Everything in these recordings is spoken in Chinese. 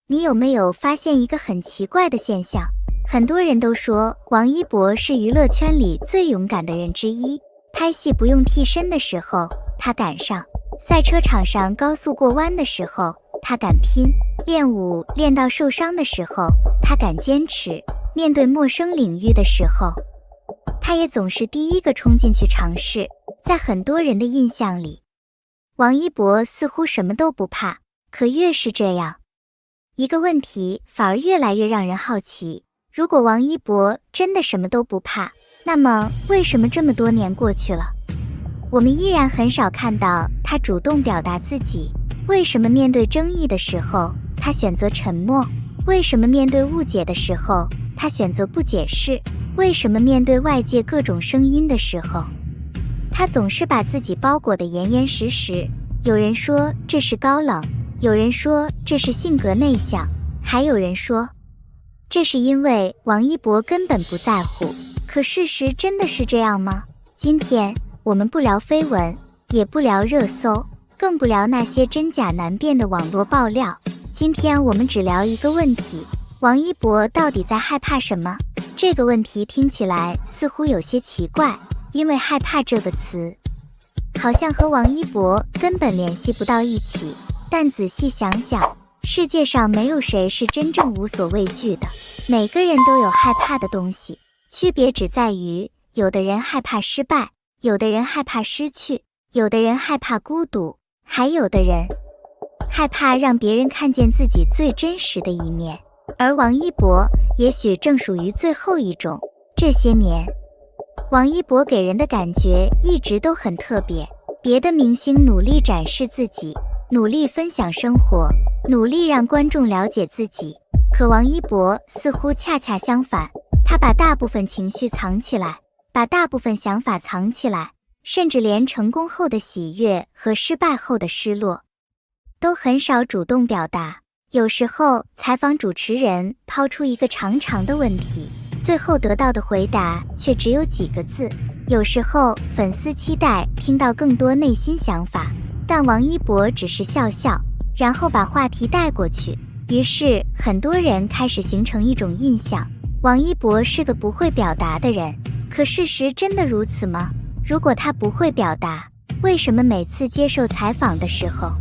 你有没有发现一个很奇怪的现象？很多人都说王一博是娱乐圈里最勇敢的人之一，拍戏不用替身的时候他敢上，赛车场上高速过弯的时候他敢拼，练舞练到受伤的时候他敢坚持，面对陌生领域的时候他也总是第一个冲进去尝试。在很多人的印象里，王一博似乎什么都不怕，可越是这样，一个问题反而越来越让人好奇，如果王一博真的什么都不怕，那么为什么这么多年过去了，我们依然很少看到他主动表达自己？为什么面对争议的时候他选择沉默？为什么面对误解的时候他选择不解释？为什么面对外界各种声音的时候他总是把自己包裹得严严实实？有人说这是高冷，有人说这是性格内向，还有人说这是因为王一博根本不在乎。可事实真的是这样吗？今天我们不聊绯闻，也不聊热搜，更不聊那些真假难辨的网络爆料。今天我们只聊一个问题：王一博到底在害怕什么？这个问题听起来似乎有些奇怪，因为害怕这个词好像和王一博根本联系不到一起。但仔细想想，世界上没有谁是真正无所畏惧的，每个人都有害怕的东西，区别只在于有的人害怕失败，有的人害怕失去，有的人害怕孤独，还有的人害怕让别人看见自己最真实的一面。而王一博也许正属于最后一种。这些年王一博给人的感觉一直都很特别，别的明星努力展示自己，努力分享生活，努力让观众了解自己，可王一博似乎恰恰相反，他把大部分情绪藏起来，把大部分想法藏起来，甚至连成功后的喜悦和失败后的失落都很少主动表达。有时候采访主持人抛出一个长长的问题，最后得到的回答却只有几个字。有时候粉丝期待听到更多内心想法，但王一博只是笑笑，然后把话题带过去。于是很多人开始形成一种印象，王一博是个不会表达的人。可事实真的如此吗？如果他不会表达，为什么每次接受采访的时候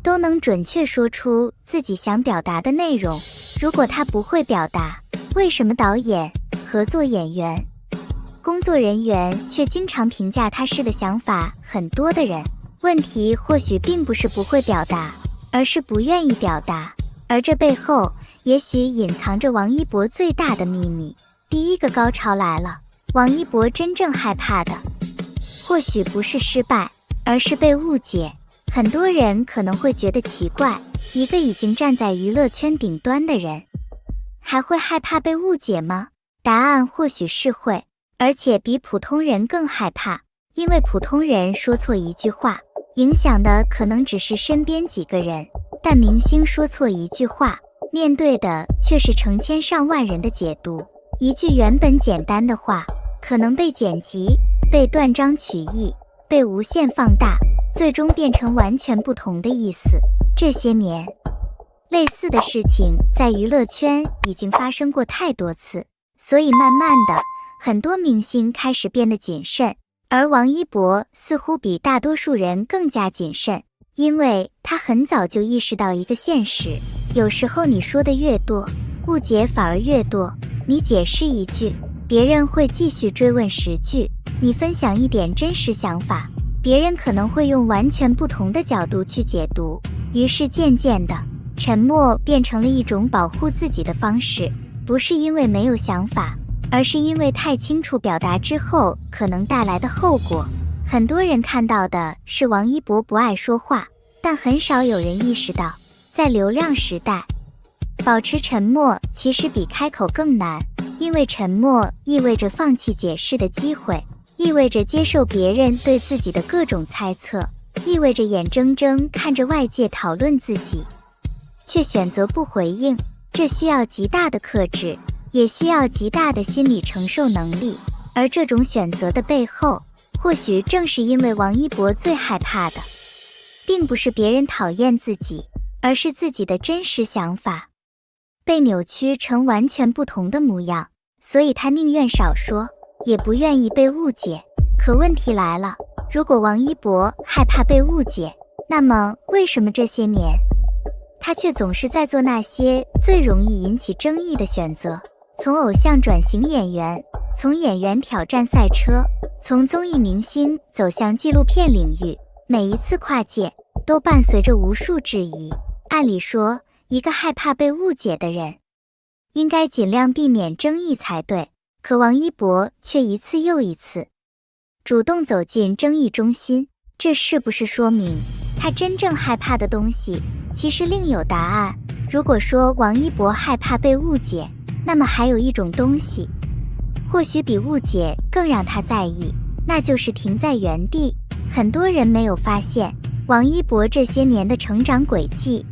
都能准确说出自己想表达的内容？如果他不会表达，为什么导演、合作演员、工作人员却经常评价他是个想法很多的人？问题或许并不是不会表达，而是不愿意表达。而这背后也许隐藏着王一博最大的秘密。第一个高潮来了，王一博真正害怕的或许不是失败，而是被误解。很多人可能会觉得奇怪，一个已经站在娱乐圈顶端的人还会害怕被误解吗？答案或许是会，而且比普通人更害怕。因为普通人说错一句话，影响的可能只是身边几个人，但明星说错一句话，面对的却是成千上万人的解读。一句原本简单的话，可能被剪辑，被断章取义，被无限放大，最终变成完全不同的意思。这些年，类似的事情在娱乐圈已经发生过太多次，所以慢慢的，很多明星开始变得谨慎。而王一博似乎比大多数人更加谨慎，因为他很早就意识到一个现实：有时候你说的越多，误解反而越多。你解释一句，别人会继续追问10句；你分享一点真实想法，别人可能会用完全不同的角度去解读。于是渐渐的，沉默变成了一种保护自己的方式，不是因为没有想法，而是因为太清楚表达之后可能带来的后果。很多人看到的是王一博不爱说话，但很少有人意识到，在流量时代，保持沉默其实比开口更难，因为沉默意味着放弃解释的机会，意味着接受别人对自己的各种猜测，意味着眼睁睁看着外界讨论自己，却选择不回应。这需要极大的克制，也需要极大的心理承受能力。而这种选择的背后，或许正是因为王一博最害怕的，并不是别人讨厌自己，而是自己的真实想法被扭曲成完全不同的模样，所以他宁愿少说，也不愿意被误解。可问题来了，如果王一博害怕被误解，那么为什么这些年他却总是在做那些最容易引起争议的选择？从偶像转型演员，从演员挑战赛车，从综艺明星走向纪录片领域，每一次跨界都伴随着无数质疑。按理说，一个害怕被误解的人应该尽量避免争议才对，可王一博却一次又一次主动走进争议中心，这是不是说明他真正害怕的东西其实另有答案？如果说王一博害怕被误解，那么还有一种东西或许比误解更让他在意，那就是停在原地。很多人没有发现，王一博这些年的成长轨迹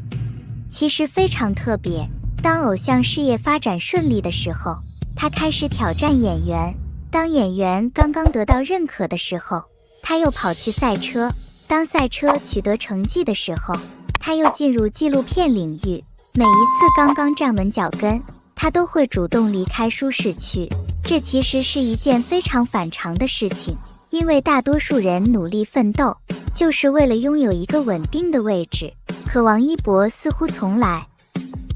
其实非常特别。当偶像事业发展顺利的时候，他开始挑战演员；当演员刚刚得到认可的时候，他又跑去赛车；当赛车取得成绩的时候，他又进入纪录片领域。每一次刚刚站稳脚跟，他都会主动离开舒适区。这其实是一件非常反常的事情，因为大多数人努力奋斗就是为了拥有一个稳定的位置，可王一博似乎从来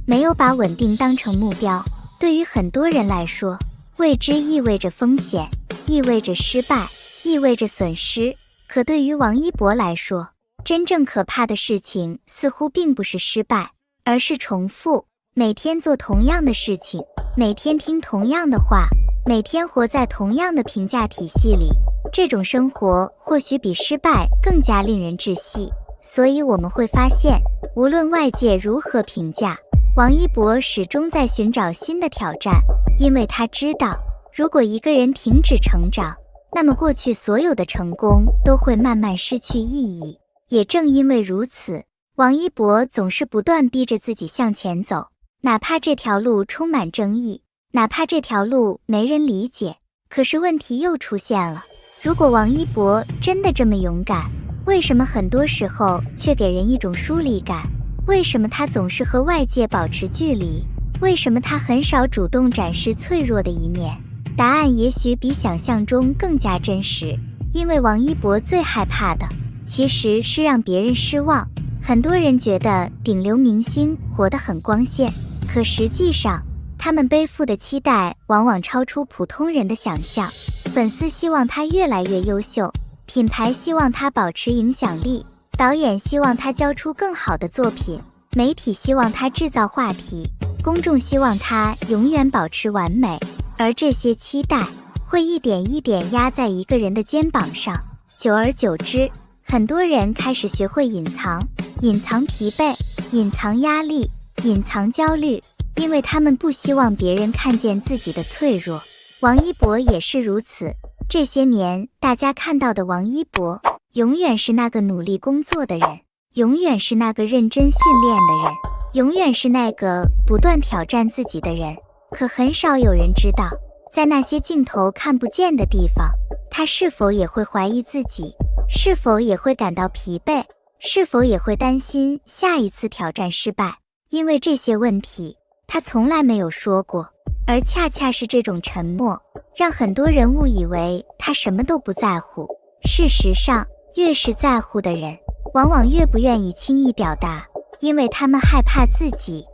没有把稳定当成目标。对于很多人来说，未知意味着风险，意味着失败，意味着损失。可对于王一博来说，真正可怕的事情似乎并不是失败，而是重复，每天做同样的事情，每天听同样的话，每天活在同样的评价体系里。这种生活或许比失败更加令人窒息。所以我们会发现，无论外界如何评价，王一博始终在寻找新的挑战，因为他知道，如果一个人停止成长，那么过去所有的成功都会慢慢失去意义。也正因为如此，王一博总是不断逼着自己向前走，哪怕这条路充满争议，哪怕这条路没人理解。可是问题又出现了，如果王一博真的这么勇敢，为什么很多时候却给人一种疏离感？为什么他总是和外界保持距离？为什么他很少主动展示脆弱的一面？答案也许比想象中更加真实，因为王一博最害怕的其实是让别人失望。很多人觉得顶流明星活得很光鲜，可实际上他们背负的期待往往超出普通人的想象。粉丝希望他越来越优秀，品牌希望他保持影响力，导演希望他交出更好的作品，媒体希望他制造话题，公众希望他永远保持完美。而这些期待会一点一点压在一个人的肩膀上，久而久之，很多人开始学会隐藏，隐藏疲惫，隐藏压力，隐藏焦虑，因为他们不希望别人看见自己的脆弱。王一博也是如此，这些年大家看到的王一博永远是那个努力工作的人，永远是那个认真训练的人，永远是那个不断挑战自己的人。可很少有人知道，在那些镜头看不见的地方，他是否也会怀疑自己，是否也会感到疲惫，是否也会担心下一次挑战失败。因为这些问题他从来没有说过，而恰恰是这种沉默让很多人误以为他什么都不在乎。事实上，越是在乎的人，往往越不愿意轻易表达，因为他们害怕自己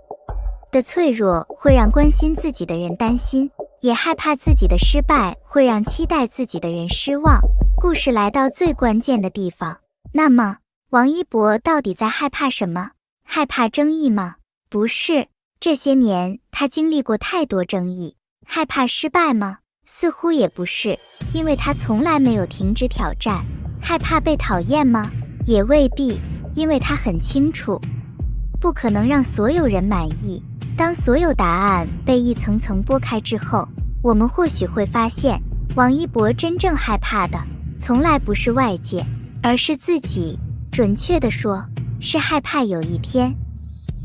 的脆弱会让关心自己的人担心，也害怕自己的失败会让期待自己的人失望。故事来到最关键的地方，那么王一博到底在害怕什么？害怕争议吗？不是。这些年他经历过太多争议。害怕失败吗？似乎也不是，因为他从来没有停止挑战。害怕被讨厌吗？也未必，因为他很清楚，不可能让所有人满意。当所有答案被一层层剥开之后，我们或许会发现，王一博真正害怕的从来不是外界，而是自己。准确地说，是害怕有一天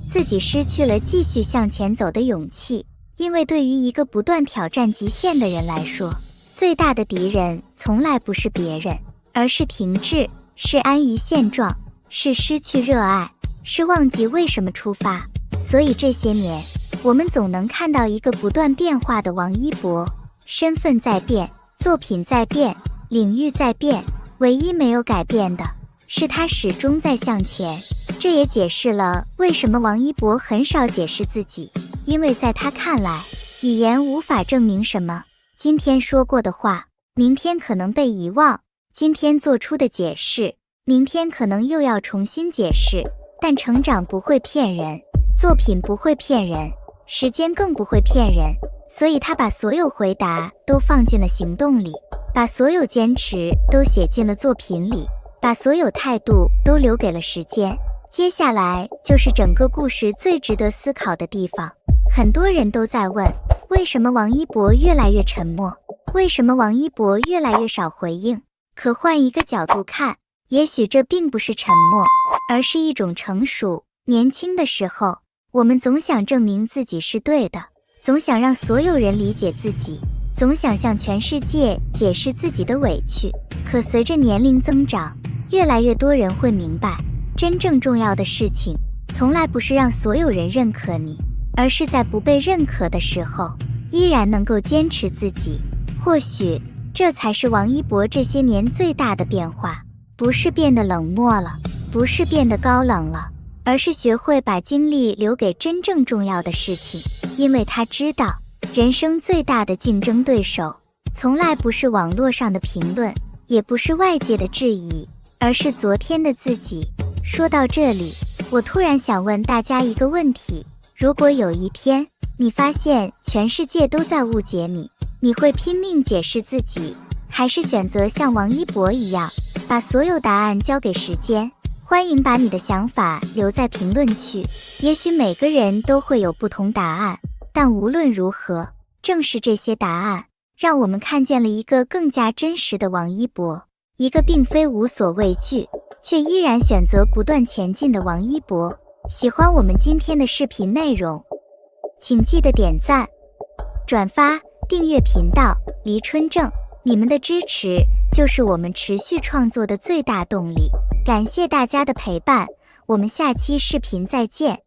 自己失去了继续向前走的勇气。因为对于一个不断挑战极限的人来说，最大的敌人从来不是别人，而是停滞，是安于现状，是失去热爱，是忘记为什么出发。所以这些年，我们总能看到一个不断变化的王一博，身份在变，作品在变，领域在变，唯一没有改变的是他始终在向前。这也解释了为什么王一博很少解释自己，因为在他看来，语言无法证明什么。今天说过的话，明天可能被遗忘；今天做出的解释，明天可能又要重新解释。但成长不会骗人，作品不会骗人，时间更不会骗人。所以他把所有回答都放进了行动里，把所有坚持都写进了作品里，把所有态度都留给了时间。接下来就是整个故事最值得思考的地方。很多人都在问，为什么王一博越来越沉默？为什么王一博越来越少回应？可换一个角度看，也许这并不是沉默，而是一种成熟。年轻的时候，我们总想证明自己是对的，总想让所有人理解自己，总想向全世界解释自己的委屈。可随着年龄增长，越来越多人会明白，真正重要的事情从来不是让所有人认可你，而是在不被认可的时候依然能够坚持自己。或许这才是王一博这些年最大的变化，不是变得冷漠了，不是变得高冷了，而是学会把精力留给真正重要的事情。因为他知道，人生最大的竞争对手从来不是网络上的评论，也不是外界的质疑，而是昨天的自己。说到这里，我突然想问大家一个问题，如果有一天你发现全世界都在误解你，你会拼命解释自己，还是选择像王一博一样把所有答案交给时间？欢迎把你的想法留在评论区，也许每个人都会有不同答案，但无论如何，正是这些答案让我们看见了一个更加真实的王一博，一个并非无所畏惧却依然选择不断前进的王一博。喜欢我们今天的视频内容，请记得点赞、转发、订阅频道。黎春正，你们的支持就是我们持续创作的最大动力。感谢大家的陪伴，我们下期视频再见。